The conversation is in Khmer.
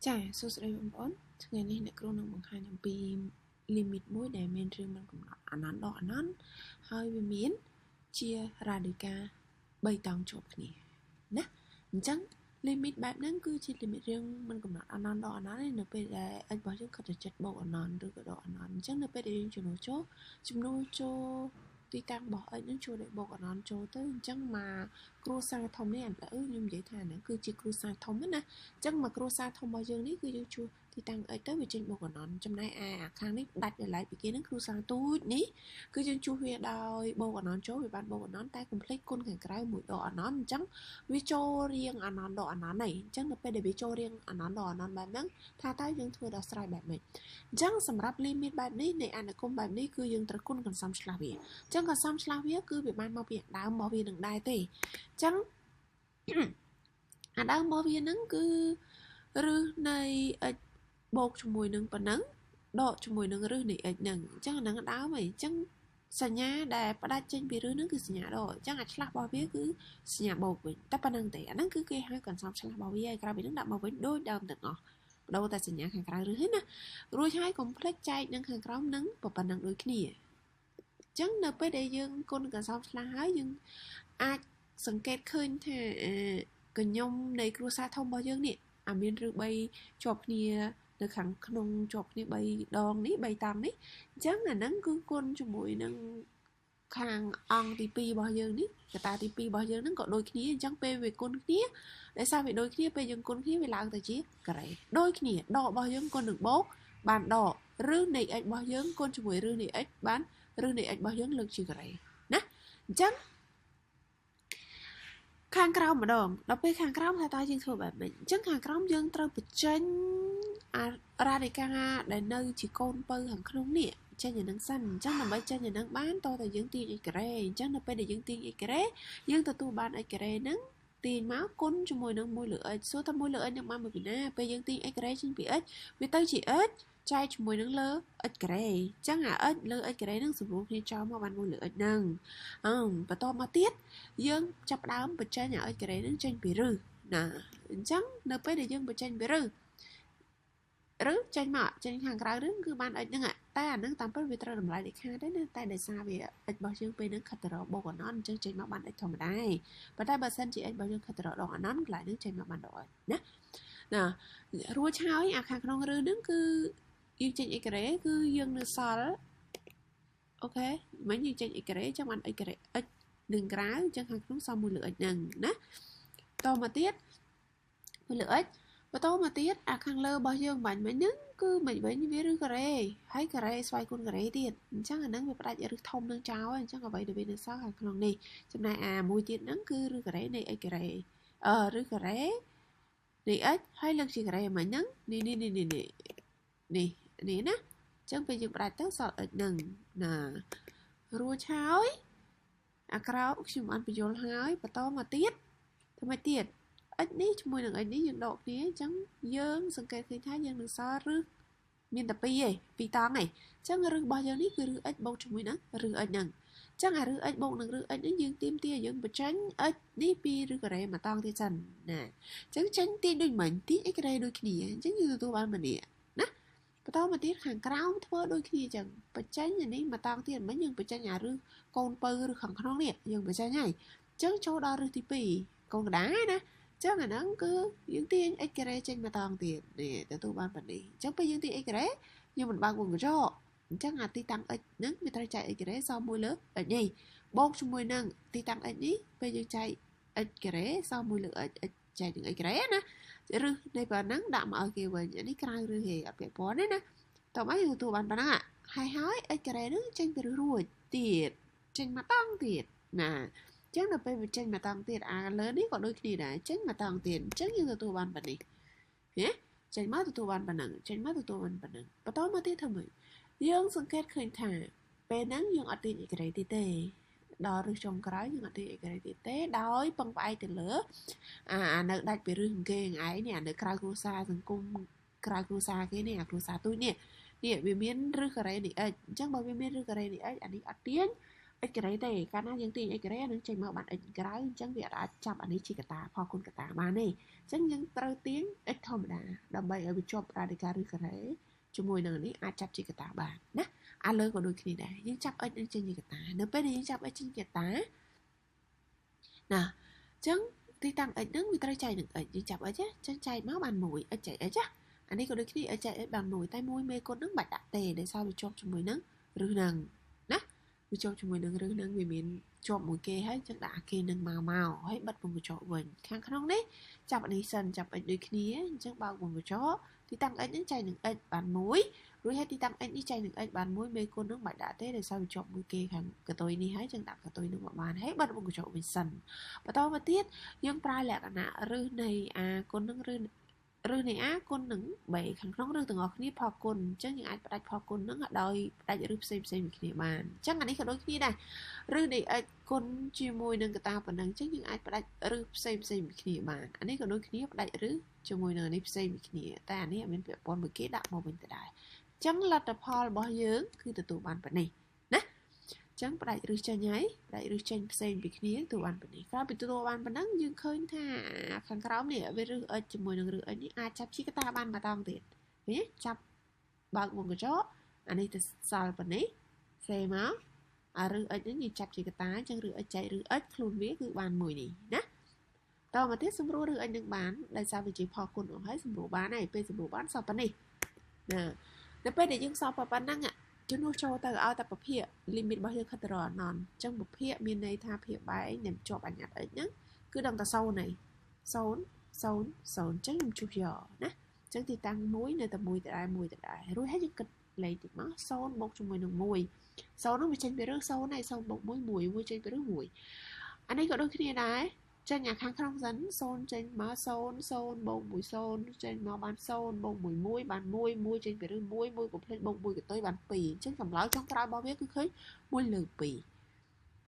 ចាសួស្តីបងប្អូនថ្ងៃនេះអ្នកគ្រូនឹងបង្ហាញអំពី limit មួយដែលមានរឿងមិនកំណត់អានន្តដល់អានន្តហើយវាមានជា radical 3តង់ជាប់គ្នាណាអញ្ចឹង limit បែបហ្នឹងគឺជា limit រឿងមិនកំណត់អានន្តដល់អានន្តឯនៅពេលដែល x របស់យើងខិតទៅចិត្តបូកអានន្តឬក៏ដកអានន្តអញ្ចឹងនៅពេលដែលយើងជំនួសចូលទីតាំងរបស់ x ហ្នឹងចូលដោយបូកអានន្តចូលទៅអញ្ចឹងមកគ្រួសារធំនេះខ្ញុំនិយាយថាហ្នឹងគឺជាគ្រួសារធំណាអញ្ចឹងមកគ្រួសារធំរបស់យើងនេះគឺយើងជួសទីតាំង x ទៅវាចេញបូកអានន្តចំណែកអាខាងនេះដាច់ដោយឡែកពីគេហ្នឹងគ្រួសារទូចនេះគឺយើងជួសវាដោយបូកអានន្តចូលវាបានបូកអានន្តតែកុំភ្លេចគុណខាងក្រៅមួយដកអានន្តអញ្ចឹងវាចូលរៀងអានន្តដកអានន្តហ្នឹងអញ្ចឹងនៅពេលដែលវាចូលរៀងអានន្តដកអានន្តបែបហ្នឹងថាតើយើងធ្វើដោះស្រាយបែបម៉េចអញ្ចឹងសម្រាប់ limit បែបនេះនៃអនុគមបែបនេះគឺយើងត្រូវគុណកន្សំឆ្លាស់វាអញ្ចឹងកន្សំឆ្លាស់វាគឺវាបានមកពីដើមរបស់វានឹងដែរទេអញ្ចឹងអាដើមរបស់វាហ្នឹងគឺរឹសនៃ x បូកជាមួយនឹងប៉ុណ្ណឹងដកជាមួយនឹងរឹសនៃ x ហ្នឹងអញ្ចឹងអាហ្នឹងដើមឯងអញ្ចឹងសញ្ញាដែលផ្ដាច់ចេញពីរឹសហ្នឹងគឺសញ្ញាដកអញ្ចឹងអាឆ្លាស់របស់វាគឺសញ្ញាបូកវិញតែប៉ុណ្្នឹងទេអាហ្នឹងគឺគេហៅកន្សំឆ្លាស់របស់វាហើយក្រៅពីហ្នឹងដាក់មកវិញដូចដើមទាំងអស់បដូរតែសញ្ញាខាងក្រៅរឹសហ្នឹងណារួចហើយកុំភ្លេចចែកនឹងខាងក្រោមនឹងប៉ុណ្្នឹងដូចគ្នាអញ្ចឹងនៅពេលដែលយើងគុណកន្សំឆ្លាស់ហើយយើងអាចសង្កេតឃើញថាកញ្ញុំនៃគ្រួសារធំរបស់យើងនេះមានឬ3ជាប់គ្នានៅខាងក្នុងជាប់គ្នា3ដងនេះ3តង់នេះអញ្ចឹងអាហ្នឹងគឺគុណជាមួយនឹងខាងអង្គទី2របស់យើងនេះកតាទី2របស់យើងហ្នឹងក៏ដូចគ្នាអញ្ចឹងពេលវាគុណគ្នាដោយសារវាដូចគ្នាពេលយើងគុណគ្នាវាឡើងទៅជាការ៉េដូចគ្នាដករបស់យើងគុណនឹងបូកបានដកឬនៃ x របស់យើងគុណជាមួយឬនៃ x បានឬនៃ x របស់យើងលើកជាការ៉េណាអញ្ចឹងខាងក្រោមម្ដងដល់ពេលខាងក្រោមថាតើយើងធ្វើបែបម៉េចអញ្ចឹងខាងក្រោមយើងត្រូវបញ្ចេញរ៉ាឌីកាដែលនៅជាកូនពៅខាងក្នុងនេះចេញអានឹងសិនអញ្ចឹងដើម្បីចេញអានឹងបានតតែយើងទាញ x ការ៉េអញ្ចឹងនៅពេលដែលយើងទាញ x ការ៉េយើងទទួលបាន x ការ៉េហ្នឹងទាញមកគុណជាមួយនឹង1លើ x សួរថា1លើ x នឹងបានមកពីណាពេលយើងទាញ x ការ៉េចេញពី x វាទៅជា x ចែកជាមួយនឹងលើ x ការ៉េអញ្ចឹងអា x លើ x ការ៉េហ្នឹងសម្រួលគ្នាចោលមកបាន1លើ x ហ្នឹងបន្តមកទៀតយើងចាប់ផ្ដើមបញ្ចេញអា x ការ៉េហ្នឹងចេញពីរឹសណាអញ្ចឹងនៅពេលដែលយើងបញ្ចេញពីរឹសចេញមកចេញខាងក្រៅរឹសគឺបាន x ហ្នឹងតែអាហ្នឹងតាមពិតវាត្រូវតម្លៃលេខាទេណាតែដោយសារវា x របស់យើងពេលហ្នឹងខិតទៅរកបូកអានន្តអញ្ចឹងចេញមកបាន x ធម្មតាប៉ុន្តែបើសិនជា x របស់យើងខិតទៅរកដកអានន្តកន្លែងហ្នឹងចេញមកបានដក x ណារួចហើយអាខាងក្នុងរឹសហ្នឹងគឺយើងចេញ x ការ៉េគឺយើងនៅសល់អូខេមិញយើងចេញ x ការ៉េចឹងបាន x ការ៉េ x នឹងក្រៅអញ្ចឹងខាងក្នុងសល់1លើ x ហ្នឹងណាតមកទៀត1លើ x បន្តមកទៀតអាខាងលើរបស់យើងបាញ់មិញហ្នឹងគឺមិនវិញវាឬការ៉េហើយការ៉េស្វ័យគុណការ៉េទៀតអញ្ចឹងអាហ្នឹងវាផ្ដាច់ឬធំនឹងចោលអញ្ចឹងអ្វីដែលវានៅសល់ខាងក្នុងនេះចំណែកអាមួយទៀតហ្នឹងគឺឬការ៉េនៃ x ការ៉េឬការ៉េនៃ x ហើយលើកជាការ៉េមិញហ្នឹងនេះណាអញ្ចឹងពេលយើងផ្ដាច់ទៅសល់ x ហ្នឹងណារួចហើយអាក្រោមខ្ញុំបានបញ្យល់ហើយបន្តមកទៀតធ្វើម៉េចទៀតx នេះជាមួយនឹង x នេះយើងដកគ្នាអញ្ចឹងយើងសង្កេតឃើញថាយើងនឹងសល់រឹសមានតែ2តង់ឯងអញ្ចឹងរឹសរបស់យើងនេះគឺរឹស x បូកជាមួយនឹងរឹស x ហ្នឹងអញ្ចឹងអារឹស x បូកនឹងរឹស x នេះយើងទាមទារយើងបញ្ចេញ x នេះពីរឹសការ៉េមួយតង់ទៀតសិនណាអញ្ចឹងចេញទាញដូចមិញទាញ x ការ៉េដូចគ្នាអញ្ចឹងយើងទទួលបានម្នាក់ណាបន្តមកទៀតខាងក្រោមធ្វើដូចគ្នាអញ្ចឹងបញ្ចេញអានេះមួយតង់ទៀតមិញយើងបញ្ចេញអារឹសកូនពៅឬខាងក្នុងនេះយើងបញ្ចេញហើយអញ្ចឹងចូលដល់រឹសទី2កូនកណ្ដាលណាចឹងអាហ្នឹងគឺយើងទាញ x ការ៉េចេញមកតង់ទៀតនេះទទួលបានប៉ុណ្នេះអញ្ចឹងពេលយើងទាញ x ការ៉េយើងមិនបើកវងកញ្ចក់អញ្ចឹងអាទីតាំង x ហ្នឹងវាត្រូវចែក x ការ៉េសល់1លើ x នេះបូកជាមួយនឹងទីតាំង x នេះពេលយើងចែក x ការ៉េសល់1លើ x ចែកនឹង x ការ៉េណាឬនៃប៉ុណ្ណឹងដាក់មកឲ្យគេវិញអានេះក្រៅឬហេអត់ពាក់ព័ន្ធទេណាតោះមកយើងទទួលបានប៉ុណ្ណឹងហើយ x ការ៉េហ្នឹងចេញពីរួចទៀតចេញមកតង់ទៀតណាចឹងដល់ពេលវាចេញមកតង់ទៀតអាលើនេះក៏ដូចគ្នាដែរចេញមកតង់ទៀតអញ្ចឹងយើងទទួលបានប៉ុណ្នេះហ៎ចេញមកទទួលបានប៉ុណ្ណឹងចេញមកទទួលបានប៉ុណ្ណឹងបន្តមកទៀតធ្វើម៉េចយើងសង្កេតឃើញថាពេលហ្នឹងយើងអត់ទាញ x ការ៉េទៀតទេដល់រឹសចុងក្រោយយើងអត់ទាញ x ការ៉េទៀតទេដោយពឹងផ្អែកទៅលើអានៅដាច់ពីរឹសគេឯងនេះអានៅក្រៅគ្រួសារសង្គមក្រៅគ្រួសារគេនេះអាគ្រួសារទូចនេះវាមានរឹសការ៉េនៃ x អញ្ចឹងបើវាមានរឹសការ៉េនៃ x អានេះអត់ទាញ x ក្រេទេកាលណាយើងទាញ x ក្រេនឹងចេញមកបាន x ក្រៅអញ្ចឹងវាអាចចាប់អានេះជាកតាផលគុណកតាបានទេអញ្ចឹងយើងត្រូវទាញ x ធម្មតាដើម្បីឲ្យវាជាប់រាឌីកាឬការ៉េជាមួយនឹងនេះអាចចាប់ជាកតាបានណាអាលើក៏ដូចគ្នាដែរយើងចាប់ x នឹងចេញជាកតានៅពេលដែលយើងចាប់ x ចេញជាកតាណាអញ្ចឹងទីតាំង x ហ្នឹងវាត្រូវចែកនឹង x យើងចាប់ x ចឹងចែកមកបាន1 x ចែក x អានេះក៏ដូចគ្នា x ចែក x បាន1តែ1មេគុណហ្នឹងបាច់ដាក់ទេដោយសារវាជាប់ជាមួយនឹងឬហ្នឹងណាវាជាប់ជាមួយនឹងឬហ្នឹងវាមានជាប់មួយគេហើយចឹងដាក់អាគេនឹងមកហើយបិទវងកញ្ចក់វិញខាងក្នុងនេះចាប់អានេះសិនចាប់ x ដូចគ្នាអញ្ចឹងបើកវងកញ្ចក់ទីតាំង x ហ្នឹងចែកនឹង x បាន1រួចហើយទីតាំង x នេះចែកនឹង x បាន1មេគុណហ្នឹងបាច់ដាក់ទេដោយសារវាជាប់មួយគេខាងកតុយនេះហើយចឹងដាក់កតុយនឹងមកបានហើយបិទវងកញ្ចក់វិញសិនបន្តមកទៀតយើងប្រើលក្ខណៈឬនៃaគុណនឹងឬនៃ a គុណនឹង b ខាងក្នុងឬទាំងអស់គ្នាផលគុណអញ្ចឹងយើងអាចផ្ដាច់ផលគុណនឹងដោយផ្ដាច់ឬផ្សេងៗគ្នាបានអញ្ចឹងអានេះក៏ដូចគ្នាដែរឬនៃ x គុណជាមួយនឹងកតាប៉ុណ្ណឹងអញ្ចឹងយើងអាចផ្ដាច់ឬផ្សេងគ្នាបានអានេះក៏ដូចគ្នាផ្ដាច់ឬជាមួយនឹងនេះផ្សេងគ្នាតែអានេះអត់មានពាក់ព័ន្ធមួយគេដាក់មកវិញទៅដែរអញ្ចឹងលទ្ធផលរបស់យើងគឺទទួលបានប៉ុណ្នេះណាអញ្ចឹងផ្ដាច់ឬចេញហើយផ្ដាច់ឬចេញផ្សេងពីគ្នាទទួលបានប៉ុណ្នេះក្រោយពីទទួលបានប៉ុណ្ណឹងយើងឃើញថាខាងក្រោមនេះវាឬ x ជាមួយនឹងឬ x នេះអាចចាប់ជាកតាបានម្ដងទៀតឃើញចាប់បើកវងកញ្ចក់អានេះទៅសល់ប៉ុណ្នេះសេមកអាឬ x នេះយើងចាប់ជាកតាអញ្ចឹងឬ x ចែកឬ x ខ្លួនវាគឺបានមួយនេះណាតមកទៀតសម្រួលឬ x នឹងបានដោយសារវាជាផលគុណអស់ហើយសម្រួលបានហើយពេលសម្រួលបានសល់ប៉ុណ្នេះណាដល់ពេលដែលយើងសល់ប៉ុណ្ណឹងជំនួសចូលទៅឲ្យតែពភាគ limit របស់យើងខិតទៅរកអណនអញ្ចឹងពភាគមានន័យថាភាគបែកដែលជាប់បញ្ញត្តិ x ហ្នឹងគឺដឹងតែ0ហើយ0 0 0អញ្ចឹងខ្ញុំជួសយកណាអញ្ចឹងទីតាំង1នៅតែ1ដដែលរួចហើយយើងគិតលេខតិចមក0បូកជាមួយនឹង1 0នោះវាចេញពីឬ0ហើយ0បូក1 1ចេញពីឬ1អានេះក៏ដូចគ្នាដែរចេញអាខាងក្នុងសិន0ចេញមក0 0បូក1 0ចេញមកបាន0បូក1 1បាន1 1ចេញពីឬ1 1កុំភ្លេចបូក1កតុយបាន2អញ្ចឹងចម្លើយចុងក្រោយរបស់វាគឺឃើញ1លើ2